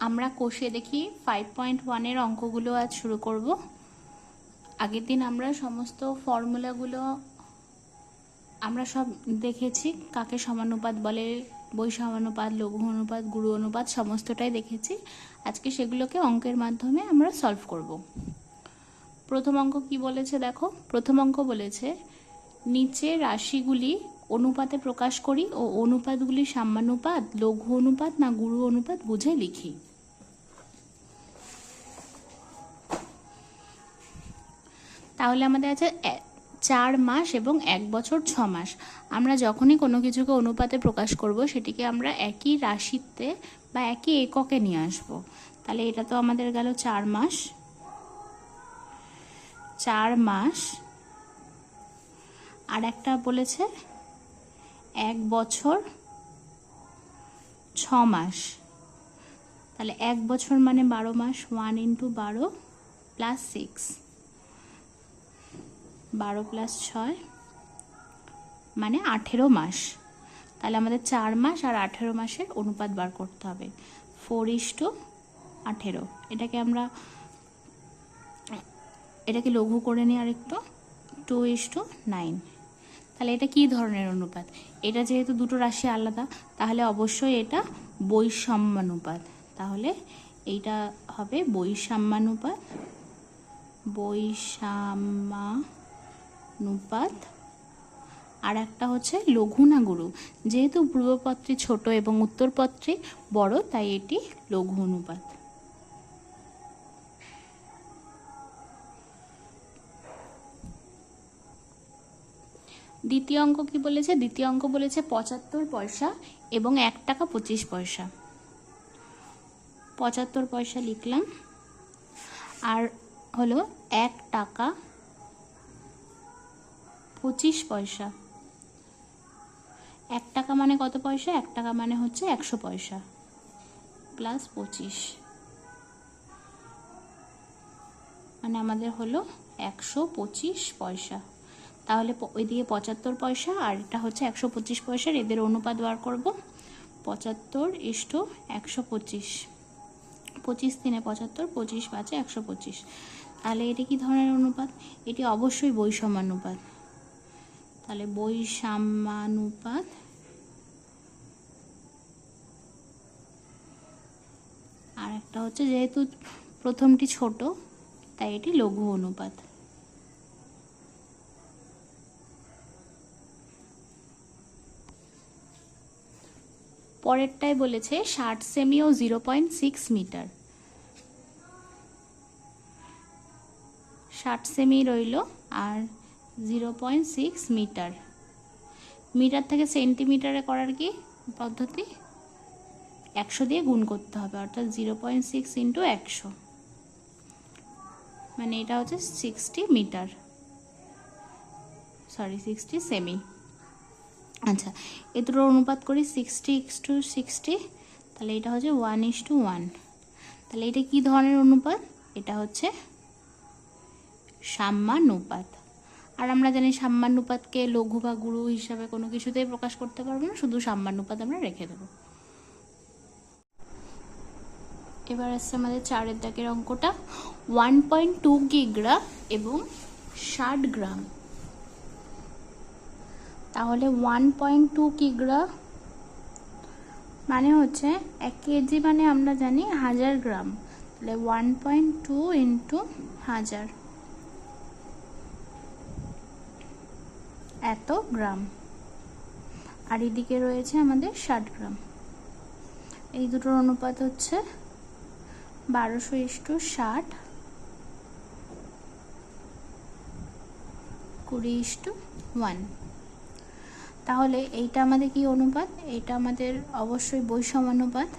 আমরা কষে দেখি 5.1 অঙ্কগুলো আজ শুরু করব। আগের দিন আমরা সমস্ত ফর্মুলাগুলো আমরা সব দেখেছি, কাকে সমানুপাত বলে, বই সমানুপাত, লঘু অনুপাত, গুরু অনুপাত সমস্তটাই দেখেছি। আজকে সেগুলোকে অঙ্কের মাধ্যমে আমরা সলভ করব। প্রথম অঙ্ক কি বলেছে দেখো। প্রথম অঙ্ক বলেছে নিচে রাশিগুলি অনুপাতে প্রকাশ করি ও অনুপাতগুলি সাম্যানুপাত, লঘু অনুপাত না গুরু অনুপাত বুঝে লিখি। তাহলে আমাদের আছে 4 মাস এবং 1 বছর 6 মাস। আমরা যখনই কোনো কিছুকে অনুপাতে প্রকাশ করব সেটিকে আমরা একই রাশিতে বা একই এককে নিয়ে আসব। তাহলে এটা তো আমাদের গেল 4 মাস, 4 মাস, আর একটা বলেছে 1 বছর 6 মাস। তাহলে 1 বছর মানে 12 মাস, 1 × 12 + 6, 12 + 6 মানে 18 মাস। তাহলে আমাদের 4 মাস আর 18 মাসের অনুপাত বার করতে হবে, 4:18। এটাকে লঘু করে নিই আরেকটু, 2:9। তাহলে এটা কি ধরনের অনুপাত? এটা যেহেতু দুটো রাশি আলাদা, তাহলে অবশ্যই এটা বৈষম্যানুপাত। তাহলে এইটা হবে বৈষম্যানুপাত, বৈষম্যানুপাত। আর একটা হচ্ছে লঘু না গুরু। যেহেতু পূর্বপত্রী ছোট এবং উত্তরপত্রী বড়, তাই এটি লঘু অনুপাত। দ্বিতীয় অঙ্ক কি বলেছে? দ্বিতীয় অঙ্ক বলেছে 75 পয়সা এবং 1 টাকা 25 পয়সা। 75 পয়সা লিখলাম, আর হলো 1 টাকা 25 পয়সা। 1 টাকা মানে কত পয়সা? 1 টাকা মানে হচ্ছে 100 পয়সা প্লাস 25, মানে আমাদের হলো 125 পয়সা। তাহলে ওইদিকে 75 পয়সা আর এটা হচ্ছে 125 পয়সার, এদের অনুপাত বার করব। 75:125, 25 3 75, 25 5 125। তাহলে এটি কি ধরনের অনুপাত? এটি অবশ্যই বৈষম্যানুপাত। তাহলে বৈষম্যানুপাত। আর একটা হচ্ছে যেহেতু প্রথমটি ছোট, তাই এটি লঘু অনুপাত। পরেরটাই বলেছে 60 সেমি ও 0.6 মিটার। 60 সেমি রইল আর 0.6 মিটার। মিটার থেকে সেন্টিমিটারে করার কি পদ্ধতি? 100 দিয়ে গুণ করতে হবে, অর্থাৎ 0.6 × 100, মানে এটা হচ্ছে 60 মিটার, 60 সেমি। আচ্ছা, এ দুটো অনুপাত করি 60:60, তাহলে এটা হচ্ছে 1:1। তাহলে এটা কি ধরনের অনুপাত? এটা হচ্ছে সাম্যানুপাত। আর আমরা জানি সাম্যানুপাতকে লঘু বা গুরু হিসাবে কোনো কিছুতেই প্রকাশ করতে পারবো না, শুধু সাম্যানুপাত আমরা রেখে দেব। এবার আসছে আমাদের 4 দাগের অঙ্কটা, 1.2 কিগ্রা এবং 60 গ্রাম। তাহলে 1.2 কিগ্রা মানে হচ্ছে 1 কেজি, মানে আমরা জানি 1000 গ্রাম। তাহলে 1.2 × 1000, এত গ্রাম। আর এদিকে রয়েছে আমাদের 60 গ্রাম। এই দুটোর অনুপাত হচ্ছে 1200:60, 20:1। তাহলে এইটা আমাদের কি অনুপাত? এইটা আমাদের অবশ্যই বৈষম্যানুপাত,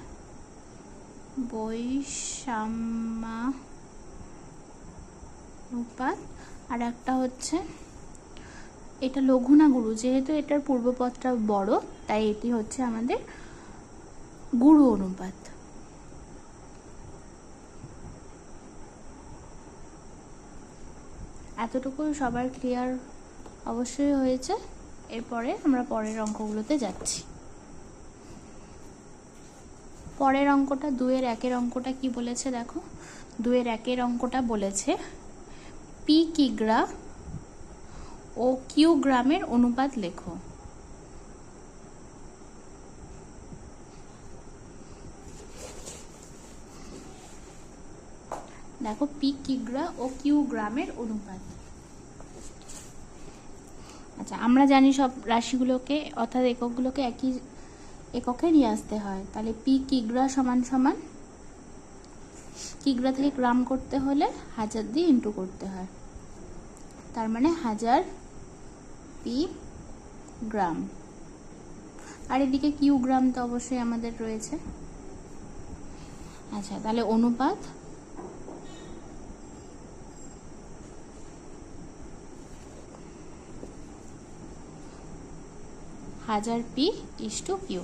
বৈষম্যানুপাত। আর একটা হচ্ছে এটা লঘু না গুরু, যেহেতু এটার পূর্বপদটা বড়, তাই এটি হচ্ছে আমাদের গুরু অনুপাত। এতটুকু সবার ক্লিয়ার অবশ্যই হয়েছে। এরপরে আমরা পরের অঙ্কগুলোতে যাচ্ছি। পরের অঙ্কটা 2-এর 1-এর অঙ্কটা কি বলেছে দেখো। 2-এর 1-এর অঙ্কটা বলেছে পি কিগ্রা ও কিউ গ্রামের অনুপাত লেখো। দেখো পি কিগ্রা ও কিউ গ্রামের অনুপাত। আচ্ছা, আমরা জানি সব রাশিগুলোকে অর্থাৎ এককগুলোকে একই এককে নিয়ে আসতে হয়। তাহলে পি কিগ্রা সমান সমান, কিগ্রা থেকে গ্রাম করতে হলে 1000 দিয়ে ইন্টু করতে হয়, তার মানে 1000 পি গ্রাম। আর এদিকে কিউ গ্রাম তো অবশ্যই আমাদের রয়েছে। আচ্ছা, তাহলে অনুপাত হাজার পি ইস্টু কিউ।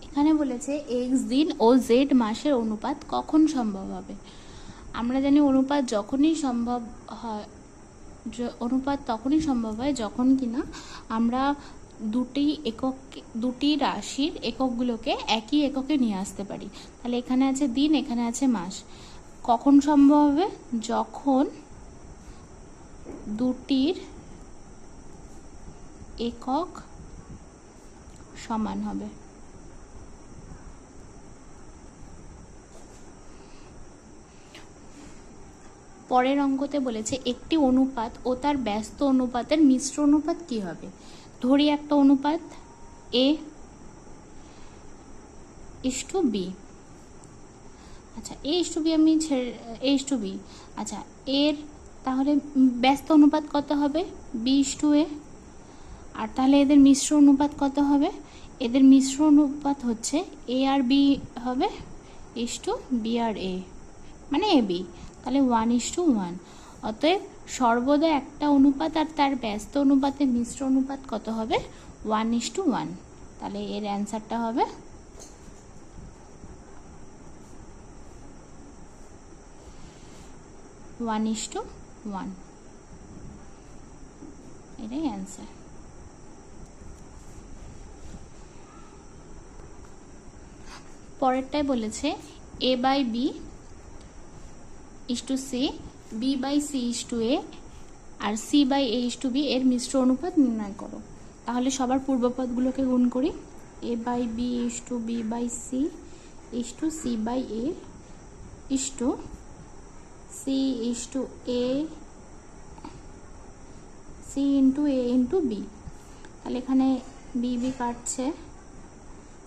এখানে বলেছে এক্স দিন ও জেড মাসের অনুপাত কখন সম্ভব হবে। আমরা জানি অনুপাত যখনই সম্ভব হয়, অনুপাত তখনই সম্ভব হয় যখন কিনা আমরা দুটি রাশির এককগুলোকে একই এককে নিয়ে আসতে পারি। তাহলে এখানে আছে দিন, এখানে আছে মাস। কখন সম্ভব হবে? যখন দুটির একক সমান হবে। পরের অঙ্কতে বলেছে একটি অনুপাত ও তার ব্যস্ত অনুপাতের মিশ্র অনুপাত কি হবে। ধরি একটা অনুপাত এ ইস্টু বি। আচ্ছা, এ ইস্টু বি আমি এ ইস্টু বি। আচ্ছা, এর তাহলে ব্যস্ত অনুপাত কত হবে? B is to A. আর তাহলে এদের মিশ্র অনুপাত কত হবে? এদের মিশ্র অনুপাত হচ্ছে এ আর বি হবে ইস্টু বি আর এ, মানে এ বি। তাহলে 1:1। অতএব সর্বদা একটা অনুপাত আর তার ব্যস্ত অনুপাতের মিশ্র অনুপাত কত হবে? 1:1। তাহলে এর অ্যান্সারটা হবে 1:1। এটাই অ্যান্সার। পরেরটাই বলেছে A by B is to C, B by C is to A আর C by A is to B এর মিশ্র অনুপাত নির্ণয় করো। তাহলে সবার পূর্বপদগুলোকে গুণ করি। A by B is to B by C is to C by A is to C is to A, C into A into B. তাহলে এখানে বি বি কাটছে,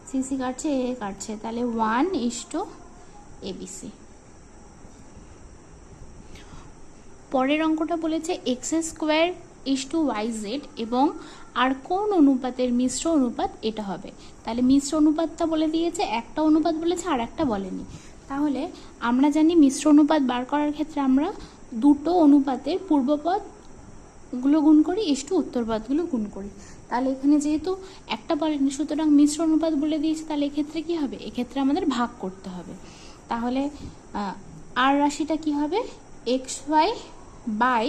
সি সি কাটছে, এ কাটছে, তাহলে 1:ABC। পরের অঙ্কটা বলেছে X square is to Y Z এবং আর কোন অনুপাতের মিশ্র অনুপাত এটা হবে। তাহলে মিশ্র অনুপাতটা বলে দিয়েছে, একটা অনুপাত বলেছে আর একটা বলেনি। তাহলে আমরা জানি মিশ্র অনুপাত বার করার ক্ষেত্রে আমরা দুটো অনুপাতের পূর্বপদগুলো গুণ করি ইস্টু উত্তরপদগুলো গুণ করি। তাহলে এখানে যেহেতু একটা বলেনি, সুতরাং মিশ্র অনুপাত বলে দিয়েছে, তাহলে এক্ষেত্রে কি হবে? এক্ষেত্রে আমাদের ভাগ করতে হবে। তাহলে আর রাশিটা কি হবে? এক্স ওয়াই বাই,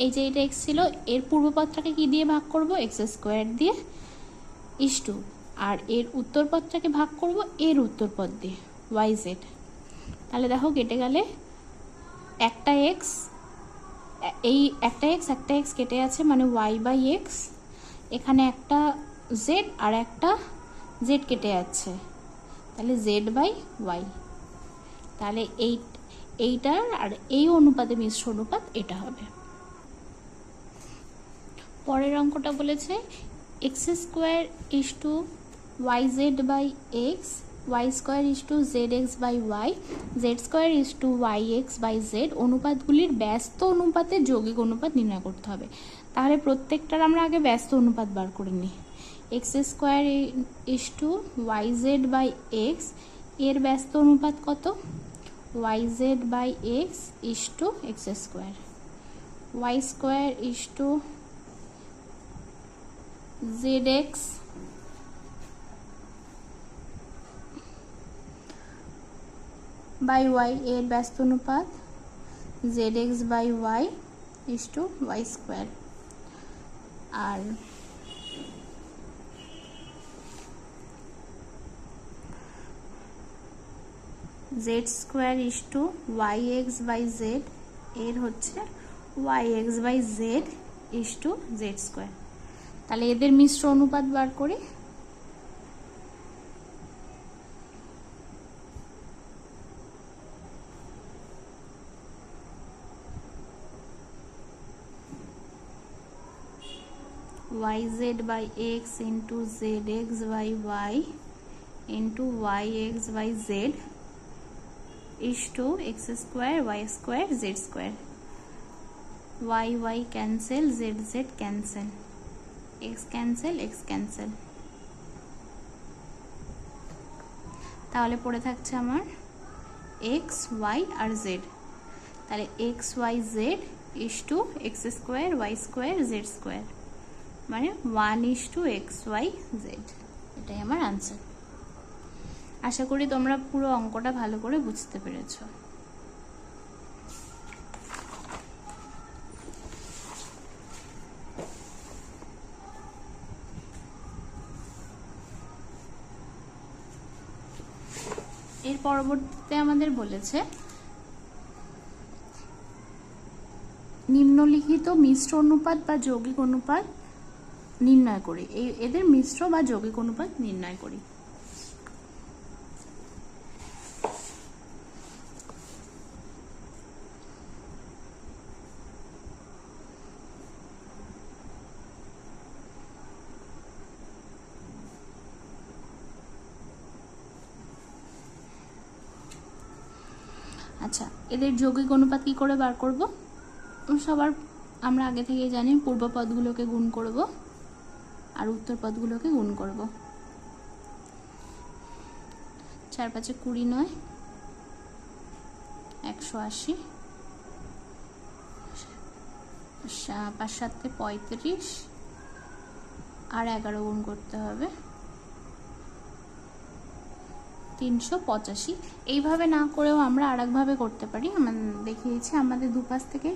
এই যে এটা এক্স ছিল এর পূর্বপদটাকে কি দিয়ে ভাগ করব? এক্স স্কোয়ার দিয়ে ইস্টু, আর এর উত্তরপদটাকে ভাগ করব এর উত্তরপদ দিয়ে ওয়াই জেড। তাহলে দেখো কেটে গেলে একটা এক্স, এই একটা এক্স কেটে আছে, মানে ওয়াই বাই এক্স। এখানে একটা জেড আর একটা জেড কেটে যাচ্ছে, তাহলে জেড বাই ওয়াই। তাহলে এইটার আর এই অনুপাতে মিশ্র অনুপাত এটা হবে। পরের অঙ্কটা বলেছে X square is to Y Z by X, Y square is to Z x by Y, Z square is to Y x by Z অনুপাতগুলির ব্যস্ত অনুপাতের যৌগিক অনুপাত নির্ণয় করতে হবে। তাহলে প্রত্যেকটার আমরা আগে ব্যস্ত অনুপাত বার করে নিই। X square is to Y Z by x, এর ব্যস্ত অনুপাত কত? Y Z by x is to x square, y square is to Z x by y, এর ব্যস্ত অনুপাত z x by y is to y square. আর z square is to y x by z এর হচ্ছে y x by z is to z square. তাহলে এদের মিশ্র অনুপাত বার করি। yz by x into zx by y into yx by z is to x square y square z square, y cancel, z cancel, x cancel, x cancel। তাহলে পড়ে থাকছে আমার x y আর z। তাহলে x y z is to x square y square z square, মানে 1:xyz। এটাই আমার answer. আশা করি তোমরা পুরো অঙ্কটা ভালো করে বুঝতে পেরেছো। এর পরবর্তীতে আমাদের বলেছে নিম্নলিখিত মিশ্র অনুপাত বা যৌগিক অনুপাত নির্ণয় করি। এদের মিশ্র বা যৌগিক অনুপাত নির্ণয় করি। আচ্ছা, এদের যৌগিক অনুপাত কি করে বার করব? সবার আমরা আগে থেকে জানি পূর্ব পদগুলোকে গুণ করব আর উত্তর পদগুলোকে গুণ করব। 4 5 29 180, 5 7 35 আর 11 গুণ করতে হবে 385। এইভাবে না করেও আমরা আরেকভাবে করতে পারি। আমরা দেখিয়েছি আমাদের দুপাশ থেকে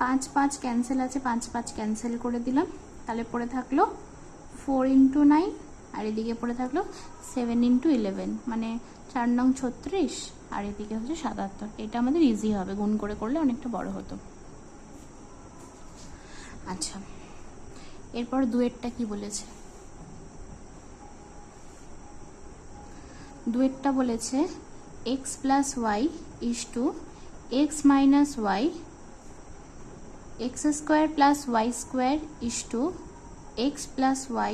5 5 ক্যান্সেল আছে, 5 5 ক্যান্সেল করে দিলাম। তাহলে পড়ে থাকলো 4 × 9 আর এদিকে পড়ে থাকলো 7 × 11, মানে 4 নং 36 আর এদিকে হচ্ছে 77। এটা আমাদের ইজি হবে, গুণ করে করলে অনেকটা বড় হতো। আচ্ছা, এরপর দুয়েরটা কি বলেছে? দুয়েরটা বলেছে x plus y is to x minus y, x square plus y square is to x plus y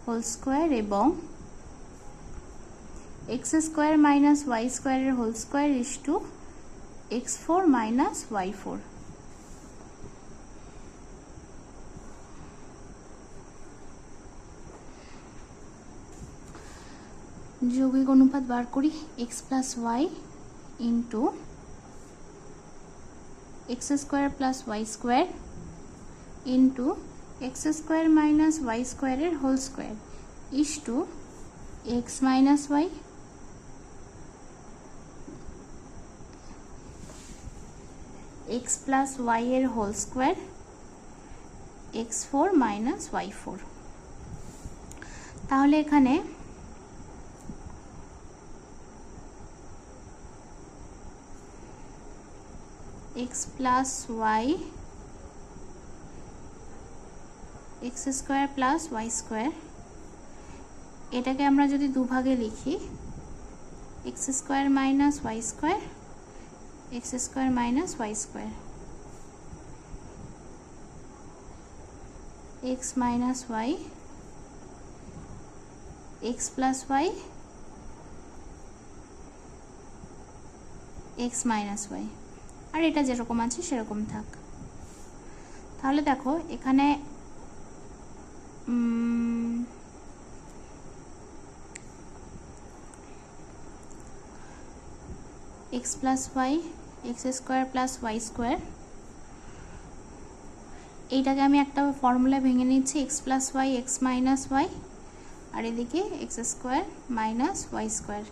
whole square এবং x square minus y square এর whole square is to x4 minus y4। যৌগিক অনুপাত বার করি। x plus y into x square plus y square into x square minus y square এর whole square is to x minus y x plus y এর whole square x4 minus y4। তাহলে এখানে x plus y x square plus y square, এটাকে আমরা যদি দুভাগে লিখি x square minus y square, x square minus y square, x minus y, x plus y, x minus y, আর এটা যেরকম আছে সেরকম থাক। তাহলে দেখো এখানে x plus y x square plus y square, এইটাকে আমি একটা ফর্মুলা ভেঙে নিচ্ছি x plus y x minus y আর এদিকে x square minus y square,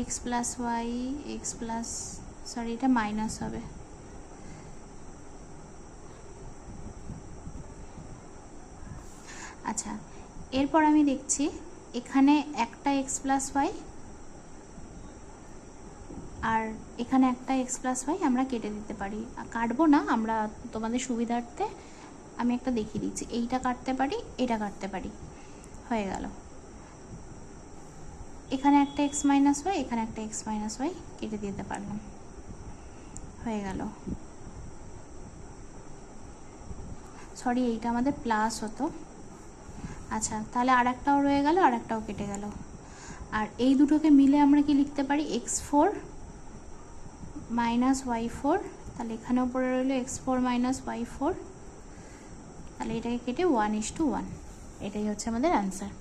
x plus y x plus, sorry এটা মাইনাস হবে, আচ্ছা, এরপর আমি দেখছি এখানে একটা এক্স প্লাস ওয়াই আর এখানে একটা এক্স প্লাস ওয়াই আমরা কেটে দিতে পারি। কাটবো না, আমরা তোমাদের সুবিধার্থে আমি একটা দেখিয়ে দিচ্ছি। এইটা কাটতে পারি, এটা কাটতে পারি, হয়ে গেল। এখানে একটা এক্স মাইনাস ওয়াই, এখানে একটা এক্স মাইনাস ওয়াই কেটে দিতে পারলাম, হয়ে গেল। সরি, এইটা আমাদের প্লাস হতো। আচ্ছা, তাহলে আর একটাও রয়ে গেল, আর একটাও কেটে গেল। আর এই দুটোকে মিলে আমরা কি লিখতে পারি? x4 মাইনাস y4, তাহলে এখানে উপরে রইল x4 মাইনাস y4, তাহলে এটাকে কেটে 1:1, এটাই হচ্ছে আমাদের অ্যান্সার।